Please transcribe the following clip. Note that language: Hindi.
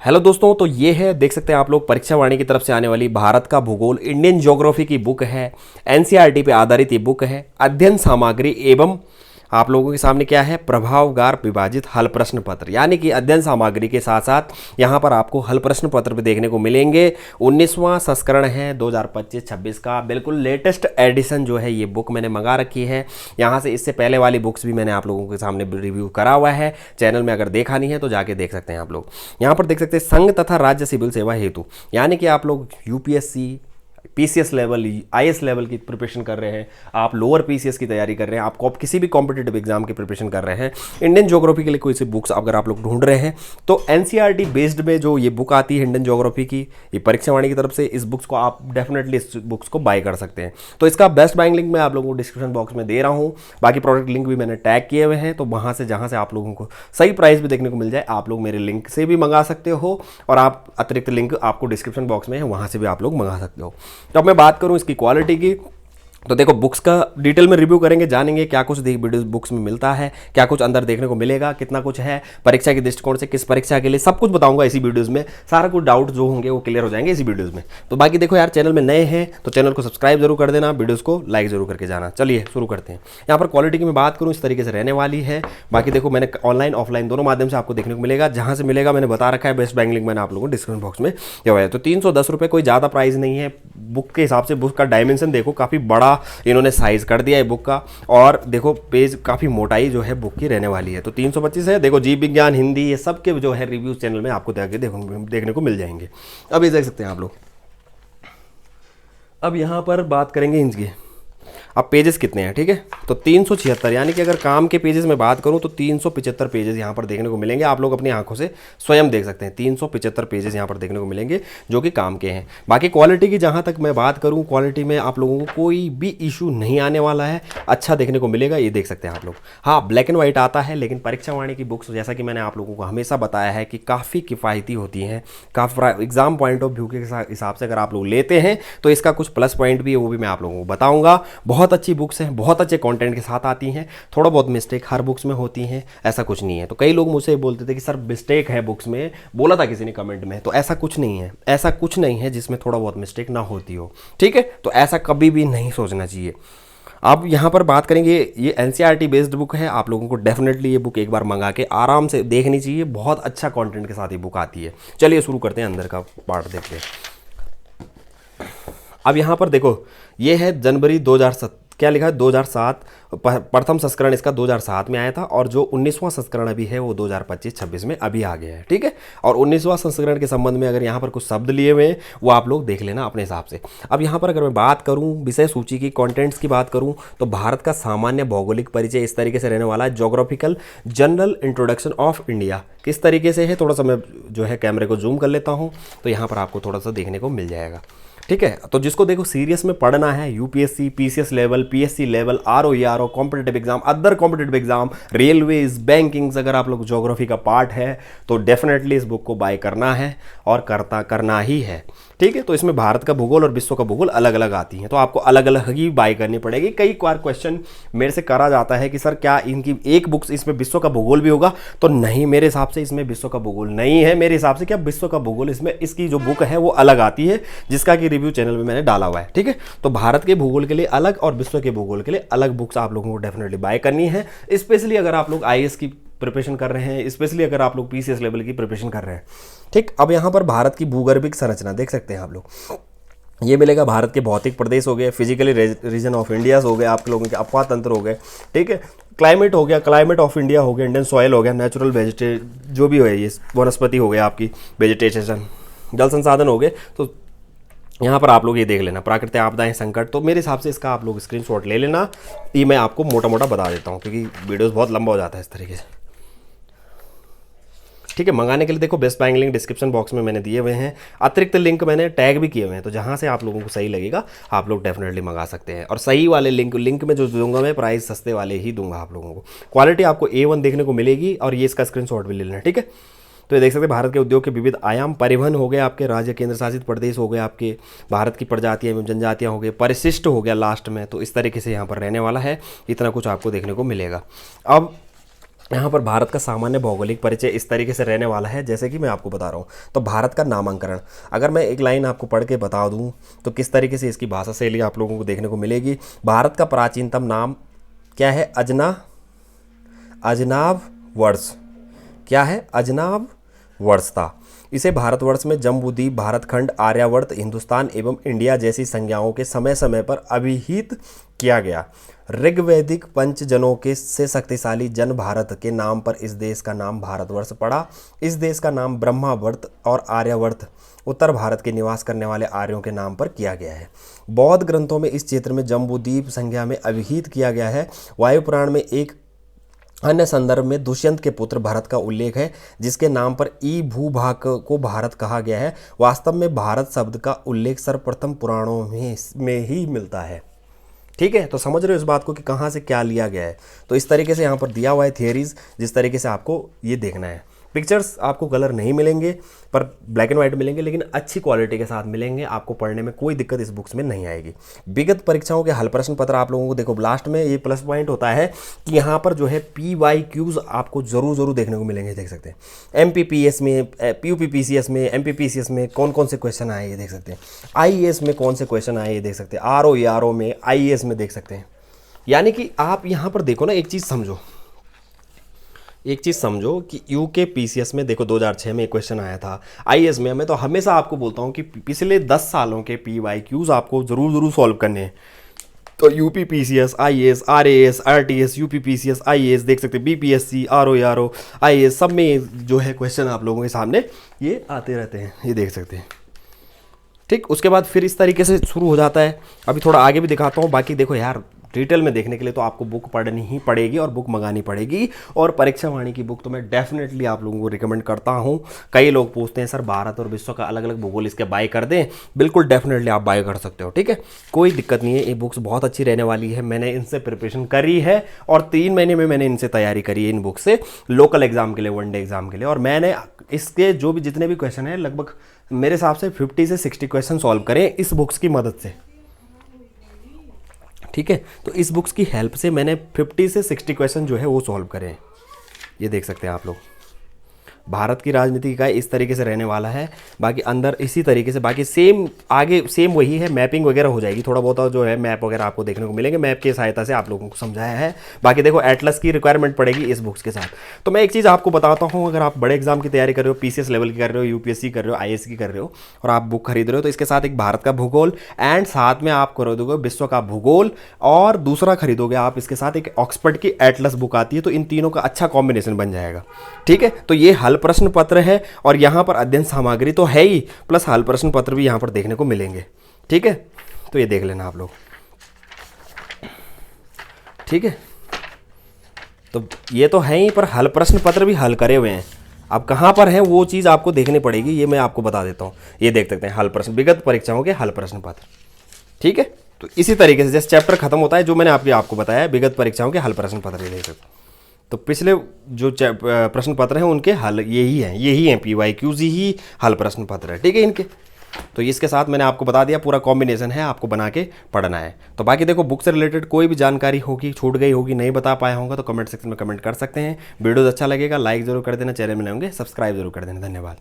हेलो दोस्तों, तो ये है देख सकते हैं आप लोग परीक्षा वाणी की तरफ से आने वाली भारत का भूगोल इंडियन ज्योग्राफी की बुक है। एनसीईआरटी पे आधारित ये बुक है। अध्ययन सामग्री एवं आप लोगों के सामने क्या है, प्रभावगार विभाजित हल प्रश्न पत्र, यानी कि अध्ययन सामग्री के साथ साथ यहाँ पर आपको हल प्रश्न पत्र भी देखने को मिलेंगे। 19वां संस्करण है 2025-26 का, बिल्कुल लेटेस्ट एडिशन जो है ये बुक मैंने मंगा रखी है। यहाँ से इससे पहले वाली बुक्स भी मैंने आप लोगों के सामने रिव्यू करा हुआ है, चैनल में अगर देखा नहीं है तो जाके देख सकते हैं आप लोग। यहाँ पर देख सकते हैं संघ तथा राज्य सिविल सेवा हेतु, यानी कि आप लोग UPSC PCS level, IAS level की प्रिपरेशन कर रहे हैं, आप लोअर पीसीएस की तैयारी कर रहे हैं, आप किसी भी कॉम्पिटेटिव एग्जाम की प्रिपरेशन कर रहे हैं, इंडियन ज्योग्राफी के लिए कोई सी बुक्स अगर आप लोग ढूंढ रहे हैं तो एनसीईआरटी बेस्ड में जो ये बुक आती है इंडियन ज्योग्राफी की, ये परीक्षा वाणी की तरफ से, इस बुक्स को आप डेफिनेटली इस बुक्स को बाय कर सकते हैं। तो इसका बेस्ट बाइंग लिंक मैं आप लोगों को डिस्क्रिप्शन बॉक्स में दे रहा हूँ, बाकी प्रोडक्ट लिंक भी मैंने टैग किए हुए हैं, तो वहाँ से जहाँ से आप लोगों को सही प्राइस भी देखने को मिल जाए, आप लोग मेरे लिंक से भी मंगा सकते हो, और आप अतिरिक्त लिंक आपको डिस्क्रिप्शन बॉक्स में है, वहाँ से भी आप लोग मंगा सकते हो। तो अब मैं बात करूँ इसकी क्वालिटी की, तो देखो बुक्स का डिटेल में रिव्यू करेंगे, जानेंगे क्या कुछ वीडियो बुक्स में मिलता है, क्या कुछ अंदर देखने को मिलेगा, कितना कुछ है परीक्षा के दृष्टिकोण से, किस परीक्षा के लिए, सब कुछ बताऊंगा इसी वीडियोस में। सारा कुछ डाउट जो होंगे वो क्लियर हो जाएंगे इसी वीडियोस में। तो बाकी देखो यार, चैनल में नए हैं तो चैनल को सब्सक्राइब जरूर कर देना, वीडियोस को लाइक जरूर करके जाना। चलिए शुरू करते हैं। यहाँ पर क्वालिटी की मैं बात करूँ, इस तरीके से रहने वाली है। बाकी देखो मैंने ऑनलाइन ऑफलाइन दोनों माध्यम से आपको देखने को मिलेगा, जहाँ से मिलेगा मैंने बता रखा है, बेस्ट बैंक लिंक मैंने आप लोगों को डिस्क्रिप्शन बॉक्स में दिया हुआ है। तो 310 रुपये कोई ज़्यादा प्राइस नहीं है बुक के हिसाब से। बुक का डायमेंशन देखो, काफ़ी बड़ा इन्होंने साइज कर दिया है बुक का, और देखो पेज काफ़ी मोटाई जो है बुक की रहने वाली है। तो 325 है। देखो जीव विज्ञान, हिंदी, ये सब के जो है रिव्यूज चैनल में आपको देखने को मिल जाएंगे। अब ये देख सकते हैं आप लोग। अब यहाँ पर बात करेंगे इनकी, अब पेजेस कितने हैं, ठीक है। तो 376, यानी कि अगर काम के पेजेस में बात करूं तो 375 पेजेस यहाँ पर देखने को मिलेंगे। आप लोग अपनी आंखों से स्वयं देख सकते हैं, 375 पेजेस यहाँ पर देखने को मिलेंगे जो कि काम के हैं। बाकी क्वालिटी की जहाँ तक मैं बात करूँ, क्वालिटी में आप लोगों को कोई भी इशू नहीं आने वाला है, अच्छा देखने को मिलेगा। ये देख सकते हैं आप लोग। हाँ, ब्लैक एंड व्हाइट आता है, लेकिन परीक्षा वाणी की बुक्स जैसा कि मैंने आप लोगों को हमेशा बताया है कि काफ़ी किफ़ायती होती हैं, काफ़ी एग्जाम पॉइंट ऑफ व्यू के हिसाब से अगर आप लोग लेते हैं तो इसका कुछ प्लस पॉइंट भी है, वो भी मैं आप लोगों को बताऊँगा। बहुत अच्छी बुक्स हैं, बहुत अच्छे कंटेंट के साथ आती हैं। थोड़ा बहुत मिस्टेक हर बुक्स में होती हैं, ऐसा कुछ नहीं है। तो कई लोग मुझसे बोलते थे कि सर मिस्टेक है बुक्स में, बोला था किसी ने कमेंट में, तो ऐसा कुछ नहीं है, ऐसा कुछ नहीं है जिसमें थोड़ा बहुत मिस्टेक ना होती हो, ठीक है। तो ऐसा कभी भी नहीं सोचना चाहिए। अब यहाँ पर बात करेंगे, ये एनसीईआरटी बेस्ड बुक है, आप लोगों को डेफिनेटली ये बुक एक बार मंगा के आराम से देखनी चाहिए। बहुत अच्छा कंटेंट के साथ ये बुक आती है। चलिए शुरू करते हैं, अंदर का पार्ट देखते हैं। अब यहाँ पर देखो, ये है जनवरी 2007, क्या लिखा है 2007, प्रथम संस्करण इसका 2007 में आया था, और जो 19वां संस्करण अभी है वो 2025-26 में अभी आ गया है, ठीक है। और 19वां संस्करण के संबंध में अगर यहाँ पर कुछ शब्द लिए हुए हैं वो आप लोग देख लेना अपने हिसाब से। अब यहाँ पर अगर मैं बात करूँ विषय सूची की, कंटेंट्स की बात करूँ, तो भारत का सामान्य भौगोलिक परिचय इस तरीके से रहने वाला है। Geographical general introduction of India किस तरीके से है, थोड़ा सा मैं जो है कैमरे को जूम कर लेता हूँ, तो यहाँ पर आपको थोड़ा सा देखने को मिल जाएगा, ठीक है। तो जिसको देखो सीरियस में पढ़ना है, UPSC, PCS level, PSC level, RO competitive exam, other competitive exam, railways, bankings, अगर आप लोग ज्योग्राफी का पार्ट है तो डेफिनेटली इस बुक को बाय करना है, और करना ही है, ठीक है। तो इसमें भारत का भूगोल और विश्व का भूगोल अलग अलग आती हैं, तो आपको अलग अलग ही बाय करनी पड़ेगी। कई बार क्वेश्चन मेरे से करा जाता है कि सर क्या इनकी एक बुक्स इसमें विश्व का भूगोल भी होगा, तो नहीं, मेरे हिसाब से इसमें विश्व का भूगोल नहीं है। मेरे हिसाब से क्या विश्व का भूगोल इसमें, इसकी जो बुक है वो अलग आती है, जिसका कि रिव्यू चैनल में मैंने डाला हुआ है, ठीक है। तो भारत के भूगोल के लिए अलग और विश्व के भूगोल के लिए अलग बुक्स आप लोगों को डेफिनेटली बाय करनी है, स्पेशली अगर आप लोग आईएएस की प्रिपरेशन कर रहे हैं, स्पेशली अगर आप लोग पीसीएस लेवल की प्रिपरेशन कर रहे हैं, ठीक। अब यहाँ पर भारत की भूगर्भिक संरचना देख सकते हैं आप लोग। ये मिलेगा भारत के भौतिक प्रदेश हो गए, फिजिकली रीजन ऑफ इंडिया हो गए, आप लोगों के अपवाह तंत्र हो गए, ठीक है। क्लाइमेट हो गया, क्लाइमेट ऑफ इंडिया हो गया, इंडियन सॉइल हो गया, नेचुरल जो भी हो, ये वनस्पति हो गया, आपकी वेजिटेशन, जल संसाधन हो गए। तो यहाँ पर आप लोग ये देख लेना, प्राकृतिक आपदाएं, संकट। तो मेरे हिसाब से इसका आप लोग स्क्रीनशॉट ले लेना, ये मैं आपको मोटा मोटा बता देता हूँ क्योंकि वीडियोस बहुत लंबा हो जाता है इस तरीके से, ठीक है। मंगाने के लिए देखो best buying link description box में मैंने दिए हुए हैं, अतिरिक्त लिंक मैंने टैग भी किए हुए हैं, तो जहाँ से आप लोगों को सही लगेगा आप लोग डेफिनेटली मंगा सकते हैं। और सही वाले लिंक में जो दूंगा मैं, प्राइस सस्ते वाले ही दूंगा आप लोगों को। क्वालिटी आपको A1 देखने को मिलेगी, और ये इसका स्क्रीनशॉट भी ले लेना, ठीक है। तो ये देख सकते हैं भारत के उद्योग के विविध आयाम, परिवहन हो गए, आपके राज्य केंद्र शासित प्रदेश हो गए, आपके भारत की प्रजातियां एवं जनजातियां हो गए, परिशिष्ट हो गया लास्ट में। तो इस तरीके से यहाँ पर रहने वाला है, इतना कुछ आपको देखने को मिलेगा। अब यहाँ पर भारत का सामान्य भौगोलिक परिचय इस तरीके से रहने वाला है जैसे कि मैं आपको बता रहा हूँ। तो भारत का नामांकन, अगर मैं एक लाइन आपको पढ़ के बता दूँ तो किस तरीके से इसकी भाषा शैली आप लोगों को देखने को मिलेगी। भारत का प्राचीनतम नाम क्या है? अजनाव वर्ष। क्या है? अजनाव वर्ष था। इसे भारतवर्ष में जम्बूद्वीप, भारतखंड, आर्यावर्त, हिंदुस्तान एवं इंडिया जैसी संज्ञाओं के समय समय पर अभिहित किया गया। ऋग्वैदिक पंचजनों के से शक्तिशाली जन भारत के नाम पर इस देश का नाम भारतवर्ष पड़ा। इस देश का नाम ब्रह्मावर्त और आर्यावर्त उत्तर भारत के निवास करने वाले आर्यों के नाम पर किया गया है। बौद्ध ग्रंथों में इस क्षेत्र में जम्बूद्वीप संज्ञा में अभिहित किया गया है। वायुपुराण में एक अन्य संदर्भ में दुष्यंत के पुत्र भरत का उल्लेख है, जिसके नाम पर ई भूभाग को भारत कहा गया है। वास्तव में भारत शब्द का उल्लेख सर्वप्रथम पुराणों में ही मिलता है। ठीक है, तो समझ रहे हो इस बात को कि कहाँ से क्या लिया गया है। तो इस तरीके से यहाँ पर दिया हुआ है थियरीज, जिस तरीके से आपको ये देखना है। पिक्चर्स आपको कलर नहीं मिलेंगे पर ब्लैक एंड वाइट मिलेंगे, लेकिन अच्छी क्वालिटी के साथ मिलेंगे। आपको पढ़ने में कोई दिक्कत इस बुक्स में नहीं आएगी। विगत परीक्षाओं के हल प्रश्न पत्र आप लोगों को देखो, लास्ट में ये प्लस पॉइंट होता है कि यहाँ पर जो है PYQs आपको जरूर देखने को मिलेंगे। देख सकते हैं MPPS में, PUPPCS में, MPPCS में कौन कौन से क्वेश्चन आए ये देख सकते हैं। IAS में कौन से क्वेश्चन आए ये देख सकते हैं। RO में, IAS में देख सकते हैं। यानी कि आप यहाँ पर देखो ना, एक चीज़ समझो कि UKPCS में देखो 2006 में एक क्वेश्चन आया था। IAS में मैं तो हमेशा आपको बोलता हूँ कि पिछले 10 सालों के PYQs आपको ज़रूर सॉल्व करने हैं। तो UPPCS, IAS, RAS, RTS, UPPCS, IAS देख सकते हैं, BPSC, RO, IAS सब में जो है क्वेश्चन आप लोगों के सामने ये आते रहते हैं, ये देख सकते हैं। ठीक, उसके बाद फिर इस तरीके से शुरू हो जाता है। अभी थोड़ा आगे भी दिखाता हूँ। बाकी देखो यार, डिटेल में देखने के लिए तो आपको बुक पढ़नी ही पड़ेगी और बुक मंगानी पड़ेगी। और परीक्षा वाणी की बुक तो मैं डेफिनेटली आप लोगों को रिकमेंड करता हूँ। कई लोग पूछते हैं सर भारत और विश्व का अलग अलग भूगोल इसके बाय कर दें। बिल्कुल डेफिनेटली आप बाय कर सकते हो। ठीक है, कोई दिक्कत नहीं है। ये बुक्स बहुत अच्छी रहने वाली है। मैंने इनसे प्रिपरेशन करी है और 3 महीने में मैंने इनसे तैयारी करी है, इन बुक से, लोकल एग्जाम के लिए, वनडे एग्जाम के लिए। और मैंने इसके जो भी जितने भी क्वेश्चन हैं लगभग मेरे हिसाब से 50 से 60 क्वेश्चन सॉल्व करें इस बुक्स की मदद से। ठीक है, तो इस बुक्स की हेल्प से मैंने 50 से 60 क्वेश्चन जो है वो सॉल्व करें। ये देख सकते हैं आप लोग। भारत की राजनीति का इस तरीके से रहने वाला है। बाकी अंदर इसी तरीके से, बाकी सेम आगे सेम वही है। मैपिंग वगैरह हो जाएगी, थोड़ा बहुत जो है मैप वगैरह आपको देखने को मिलेंगे। मैप की सहायता से आप लोगों को समझाया है। बाकी देखो एटलस की रिक्वायरमेंट पड़ेगी इस बुक्स के साथ। तो मैं एक चीज़ आपको बताता हूँ, अगर आप बड़े एग्जाम की तैयारी कर रहे हो, PCS लेवल की कर रहे हो, UPSC कर रहे हो, IAS की कर रहे हो और आप बुक खरीद रहे हो, तो इसके साथ एक भारत का भूगोल एंड साथ में आप खरीदोगे विश्व का भूगोल, और दूसरा खरीदोगे आप इसके साथ एक ऑक्सफोर्ड की एटलस बुक आती है। तो इन तीनों का अच्छा कॉम्बिनेशन बन जाएगा। ठीक है, तो ये हल प्रश्न पत्र है और यहां पर अध्ययन सामग्री तो है ही, प्लस हल प्रश्न पत्र भी यहां पर देखने को मिलेंगे। ठीक है, तो ये देख लेना आप लोग। ठीक है, तो ये तो है ही, पर हल प्रश्न पत्र भी हल करे हुए हैं। अब कहां पर है वो चीज आपको देखनी पड़ेगी, ये मैं आपको बता देता हूं। ये देख सकते हैं हल प्रश्न, विगत परीक्षाओं के हल प्रश्न पत्र। ठीक है, तो इसी तरीके से जैसे चैप्टर खत्म होता है, जो मैंने आपको बताया, विगत परीक्षाओं के हल प्रश्न पत्र देख सकते हैं। तो पिछले जो प्रश्न पत्र हैं उनके हल यही हैं PYQs ही हल प्रश्न पत्र है। ठीक है इनके, तो इसके साथ मैंने आपको बता दिया, पूरा कॉम्बिनेशन है, आपको बना के पढ़ना है। तो बाकी देखो बुक से रिलेटेड कोई भी जानकारी होगी, छूट गई होगी, नहीं बता पाया होगा तो कमेंट सेक्शन में कमेंट कर सकते हैं। वीडियो अच्छा लगेगा लाइक जरूर कर देना, चैनल में नए होंगे सब्सक्राइब जरूर कर देना। धन्यवाद।